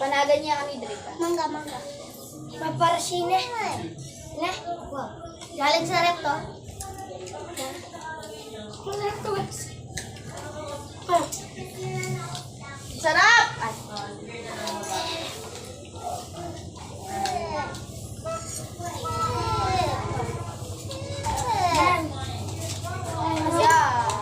Panagan niya kami dito. Mangga. Paparasine. Ne? Wow. Galing sa rep to. Masarap to guys. Sarap! Ay. Yan. Yeah.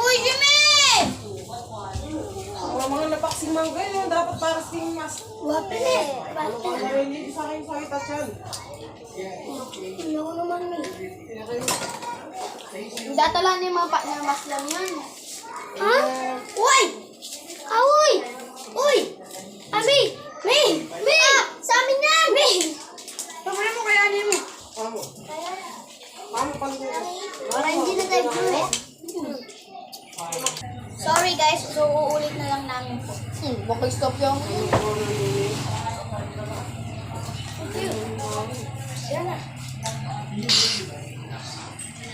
Uy, Jimmy! Wala mga napaksing mangga yun. Dapat para sa mas. Wapin eh. Wapin. Ay, hindi sa akin sakit at yan. Tingnan ko naman eh. Datalan ni mga partner mas lang yun. Ha? Uy! Uy! Uy! Abi! May! Sa amin yan! May! Pamana mo kaya niyo mo. Paano? Paano pang Para hindi na tayo blue. Sorry guys, so uulit na lang namin po. Baka stop yung... Yan na.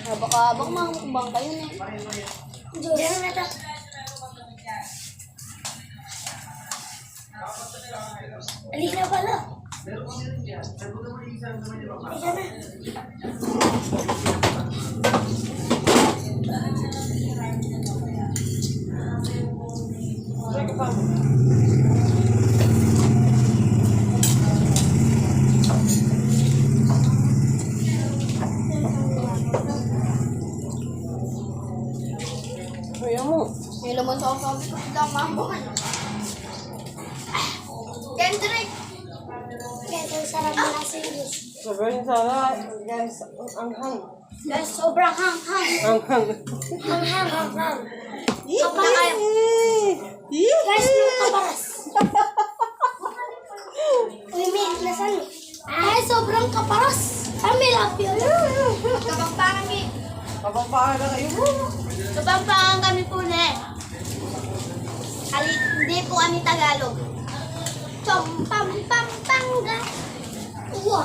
Baka makakubang kayo na. Yan na ito. Alina pala. Ayan na. Teka pa. Kaya mo. May laman sa sabi ko, lang mabuhan. Kendrick! Guys, ang sarap na nasa English. Sobrang sarap. Guys, ang hang. Guys, sobrang hang-hang. Ang hang. Hang-hang. Sobrang kayo. Guys, yung kaparas. Uy, may lasan. Ay, sobrang kaparas. Kami lapyo. Kapampangan ni. Kapapaan na kayo mo. Kapampangan kami po na eh. Hindi po kami Tagalog. Pampanga. Wow.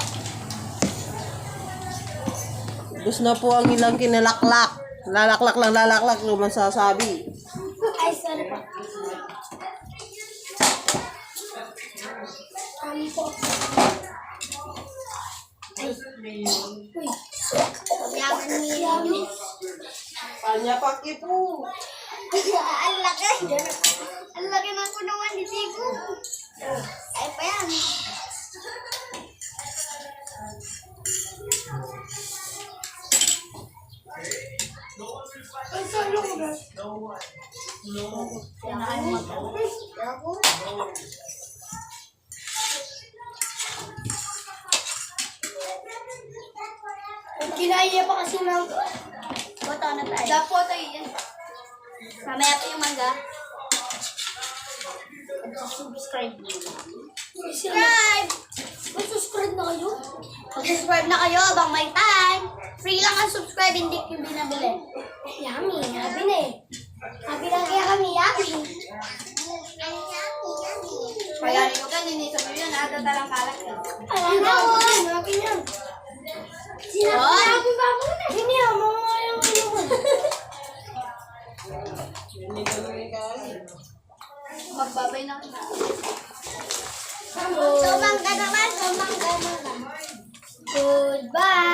Gusto na po ang ilang kinalaklak. Lalaklak, naman sasabi. Ay, sorry po. Po. Ay. Uy. Yaman niya. Panya paki po. Ang laki. Ang laki ng kulungan ni Tigo. Ay pa yan. Ay, salo ko ba? Yan na kayo Kinaya pa kasi ng... Bata na tayo. Dapo tayo yan. Mamaya po yung mangga. Subscribe. Subscribe! Mag-subscribe na kayo? Mag-subscribe na kayo abang may time. Free lang ang subscribe, hindi yung binabili. Yummy, happy na eh. Happy lang kaya kami, yummy. Kaya rin ko ka, ninisa mo yun, tatalang kalat yun. Alam na ako, happy na. Sinabi ba mo na? Hindi ako, mga yung ano mo. Hindi ganun kayo. Magbabay na kita. Sumangga naman. Goodbye.